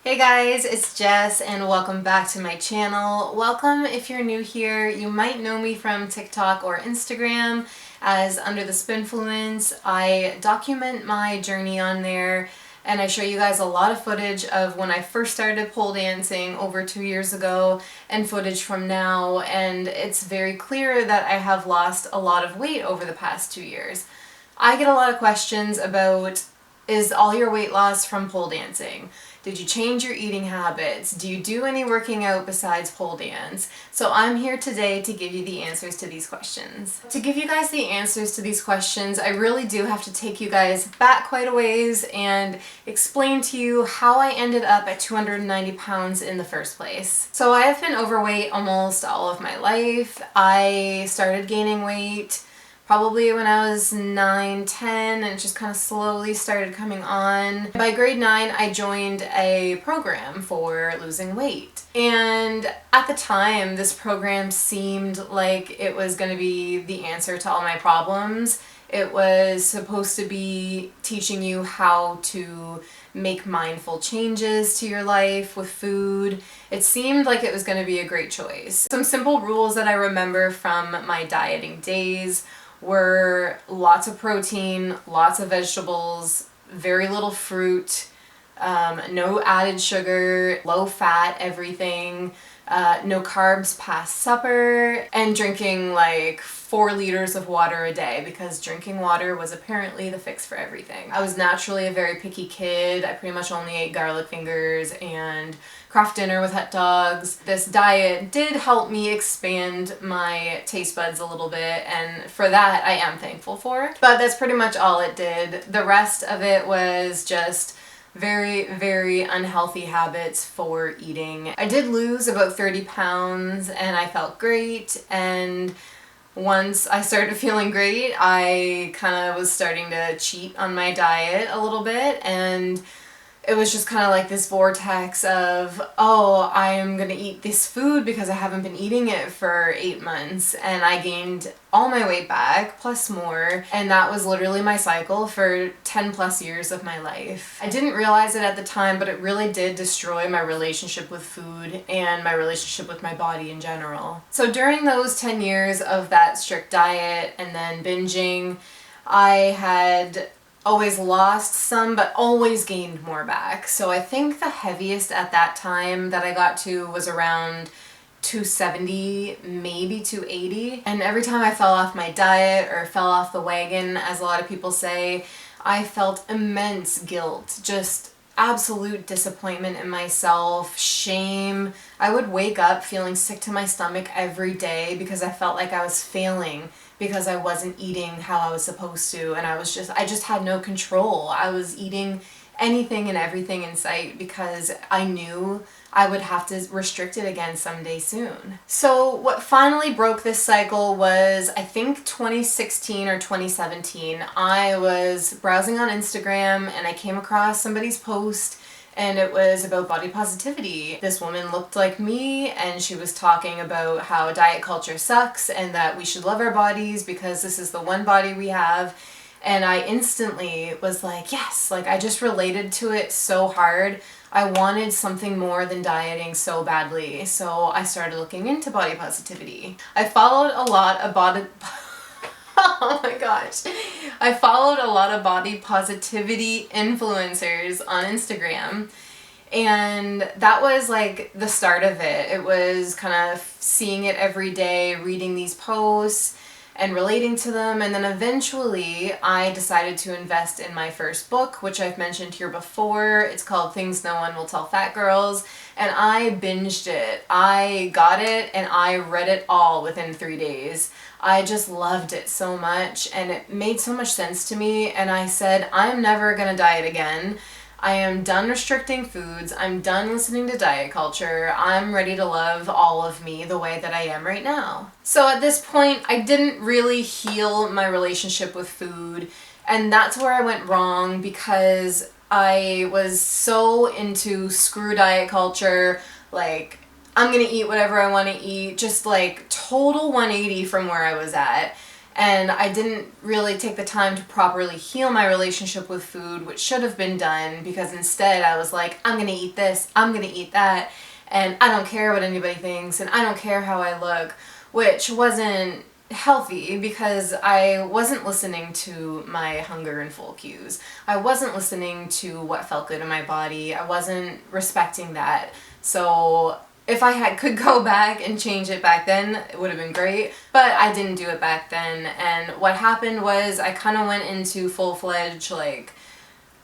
Hey guys, it's Jess and welcome back to my channel. Welcome if you're new here. You might know me from TikTok or Instagram as Under the Spinfluence. I document my journey on there and I show you guys a lot of footage of when I first started pole dancing over 2 years ago and footage from now, and it's very clear that I have lost a lot of weight over the past 2 years. I get a lot of questions about, is all your weight loss from pole dancing? Did you change your eating habits? Do you do any working out besides pole dance? So I'm here today to give you the answers to these questions. To give you guys the answers to these questions, I really do have to take you guys back quite a ways and explain to you how I ended up at 290 pounds in the first place. So I have been overweight almost all of my life. I started gaining weight probably when I was 9, 10, and it just kind of slowly started coming on. By grade 9, I joined a program for losing weight. And at the time, this program seemed like it was going to be the answer to all my problems. It was supposed to be teaching you how to make mindful changes to your life with food. It seemed like it was going to be a great choice. Some simple rules that I remember from my dieting days were lots of protein, lots of vegetables, very little fruit, no added sugar, low fat everything, no carbs past supper, and drinking like 4 liters of water a day because drinking water was apparently the fix for everything. I was naturally a very picky kid. I pretty much only ate garlic fingers and Kraft dinner with hot dogs. This diet did help me expand my taste buds a little bit, and for that I am thankful for. But that's pretty much all it did. The rest of it was just very, very unhealthy habits for eating. I did lose about 30 pounds and I felt great, and once I started feeling great, I kind of was starting to cheat on my diet a little bit, and it was just kind of like this vortex of, oh, I'm gonna eat this food because I haven't been eating it for 8 months, and I gained all my weight back plus more, and that was literally my cycle for 10 plus years of my life. I didn't realize it at the time, but it really did destroy my relationship with food and my relationship with my body in general. So during those 10 years of that strict diet and then binging, I had always lost some, but always gained more back. So I think the heaviest at that time that I got to was around 270, maybe 280. And every time I fell off my diet or fell off the wagon, as a lot of people say, I felt immense guilt, just absolute disappointment in myself, shame. I would wake up feeling sick to my stomach every day because I felt like I was failing because I wasn't eating how I was supposed to, and I just had no control. I was eating anything and everything in sight because I knew I would have to restrict it again someday soon. So what finally broke this cycle was, I think 2016 or 2017. I was browsing on Instagram and I came across somebody's post, and it was about body positivity. This woman looked like me and she was talking about how diet culture sucks and that we should love our bodies because this is the one body we have. And I instantly was like, yes, like I just related to it so hard. I wanted something more than dieting so badly. So I started looking into body positivity. I followed a lot of oh my gosh. I followed a lot of body positivity influencers on Instagram, and that was like the start of it. It was kind of seeing it every day, reading these posts and relating to them, and then eventually I decided to invest in my first book, which I've mentioned here before. It's called Things No One Will Tell Fat Girls, and I binged it. I got it and I read it all within 3 days. I just loved it so much and it made so much sense to me, and I said, I'm never gonna diet again. I am done restricting foods. I'm done listening to diet culture. I'm ready to love all of me the way that I am right now. So at this point, I didn't really heal my relationship with food, and that's where I went wrong because I was so into screw diet culture, like I'm gonna eat whatever I want to eat, just like total 180 from where I was at. And I didn't really take the time to properly heal my relationship with food, which should have been done, because instead I was like, I'm gonna eat this, I'm gonna eat that, and I don't care what anybody thinks, and I don't care how I look, which wasn't healthy because I wasn't listening to my hunger and full cues. I wasn't listening to what felt good in my body. I wasn't respecting that. So if I could go back and change it back then, it would have been great, but I didn't do it back then. And what happened was I kind of went into full-fledged like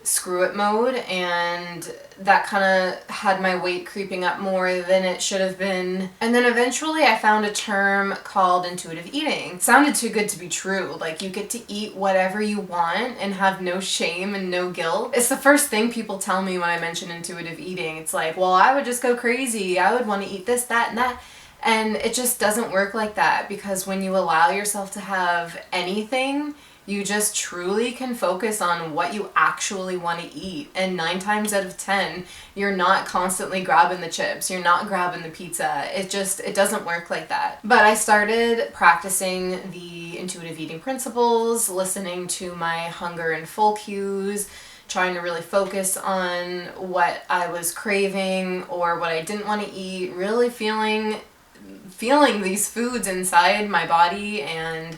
screw it mode, and that kind of had my weight creeping up more than it should have been. And then eventually I found a term called intuitive eating. It sounded too good to be true. Like, you get to eat whatever you want and have no shame and no guilt. It's the first thing people tell me when I mention intuitive eating. It's like, well, I would just go crazy. I would want to eat this, that, and that. And it just doesn't work like that, because when you allow yourself to have anything, you just truly can focus on what you actually want to eat. And 9 times out of 10, you're not constantly grabbing the chips. You're not grabbing the pizza. It doesn't work like that. But I started practicing the intuitive eating principles, listening to my hunger and full cues, trying to really focus on what I was craving or what I didn't want to eat, really feeling these foods inside my body and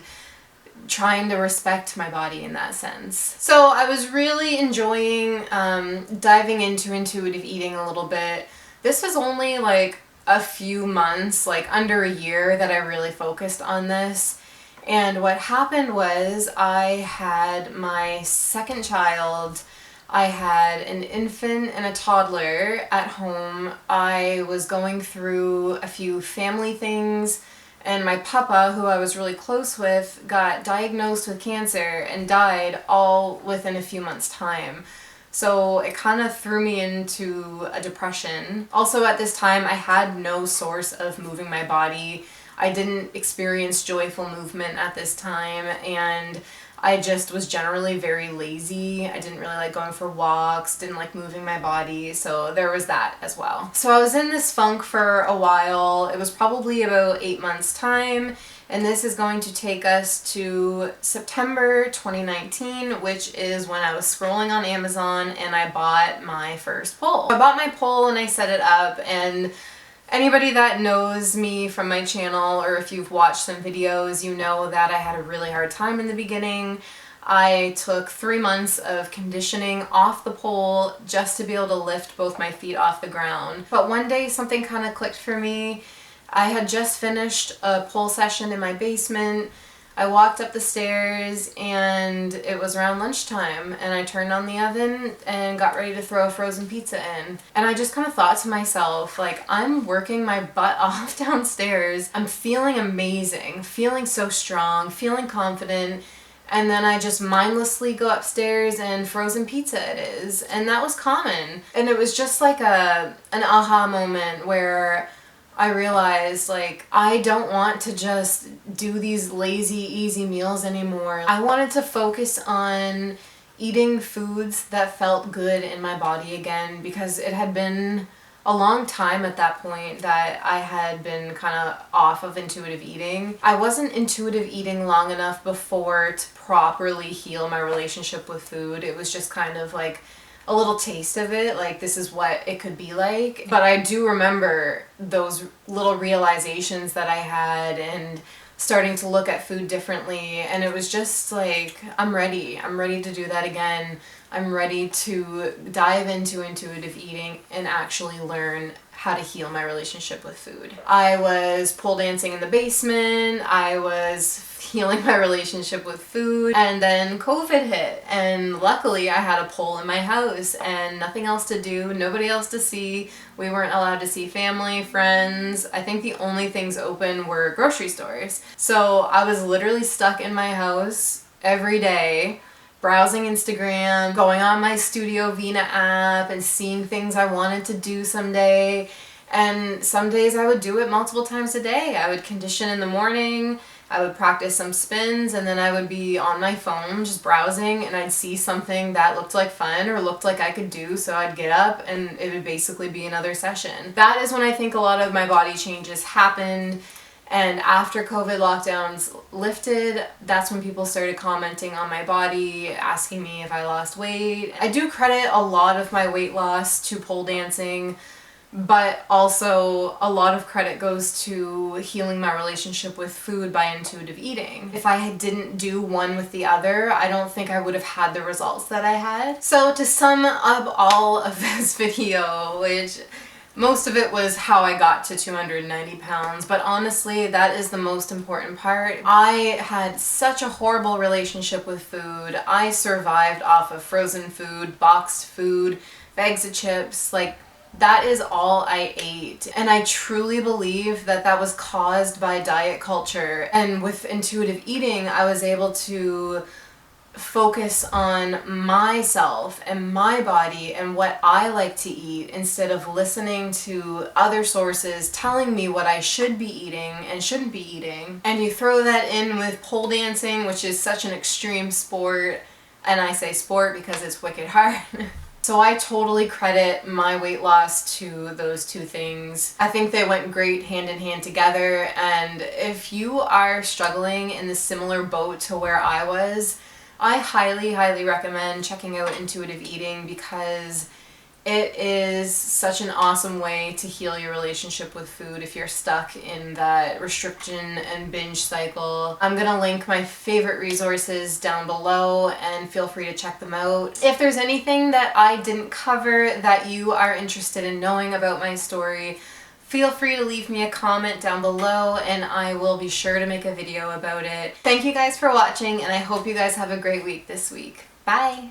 trying to respect my body in that sense. So I was really enjoying diving into intuitive eating a little bit. This was only like a few months, like under a year, that I really focused on this. And what happened was I had my second child. I had an infant and a toddler at home. I was going through a few family things, and my papa, who I was really close with, got diagnosed with cancer and died all within a few months' time. So it kind of threw me into a depression. Also at this time, I had no source of moving my body. I didn't experience joyful movement at this time, and I just was generally very lazy. I didn't really like going for walks, didn't like moving my body, so there was that as well. So I was in this funk for a while. It was probably about 8 months' time, and this is going to take us to September 2019, which is when I was scrolling on Amazon and I bought my first pole. I bought my pole and I set it up, and anybody that knows me from my channel, or if you've watched some videos, you know that I had a really hard time in the beginning. I took 3 months of conditioning off the pole just to be able to lift both my feet off the ground. But one day something kind of clicked for me. I had just finished a pole session in my basement. I walked up the stairs and it was around lunchtime, and I turned on the oven and got ready to throw a frozen pizza in. And I just kind of thought to myself, like, I'm working my butt off downstairs. I'm feeling amazing, feeling so strong, feeling confident. And then I just mindlessly go upstairs and frozen pizza it is. And that was common. And it was just like an aha moment where I realized, like, I don't want to just do these lazy, easy meals anymore. I wanted to focus on eating foods that felt good in my body again, because it had been a long time at that point that I had been kind of off of intuitive eating. I wasn't intuitive eating long enough before to properly heal my relationship with food. It was just kind of like a little taste of it, like this is what it could be like. But I do remember those little realizations that I had and starting to look at food differently, and it was just like, I'm ready to do that again. I'm ready to dive into intuitive eating and actually learn how to heal my relationship with food. I was pole dancing in the basement, I was healing my relationship with food, and then COVID hit, and luckily I had a pole in my house and nothing else to do, nobody else to see. We weren't allowed to see family, friends. I think the only things open were grocery stores. So I was literally stuck in my house every day, browsing Instagram, going on my Studio Vina app and seeing things I wanted to do someday. And some days I would do it multiple times a day. I would condition in the morning, I would practice some spins, and then I would be on my phone just browsing, and I'd see something that looked like fun or looked like I could do, so I'd get up and it would basically be another session. That is when I think a lot of my body changes happened. And after COVID lockdowns lifted, that's when people started commenting on my body, asking me if I lost weight. I do credit a lot of my weight loss to pole dancing, but also a lot of credit goes to healing my relationship with food by intuitive eating. If I didn't do one with the other, I don't think I would have had the results that I had. So to sum up all of this video, which most of it was how I got to 290 pounds, but honestly, that is the most important part. I had such a horrible relationship with food. I survived off of frozen food, boxed food, bags of chips, like that is all I ate. And I truly believe that that was caused by diet culture. And with intuitive eating, I was able to focus on myself and my body and what I like to eat instead of listening to other sources telling me what I should be eating and shouldn't be eating. And you throw that in with pole dancing, which is such an extreme sport, and I say sport because it's wicked hard. So I totally credit my weight loss to those two things. I think they went great hand in hand together, and if you are struggling in the similar boat to where I was, I highly, highly recommend checking out intuitive eating because it is such an awesome way to heal your relationship with food if you're stuck in that restriction and binge cycle. I'm gonna link my favorite resources down below and feel free to check them out. If there's anything that I didn't cover that you are interested in knowing about my story, feel free to leave me a comment down below and I will be sure to make a video about it. Thank you guys for watching, and I hope you guys have a great week this week. Bye!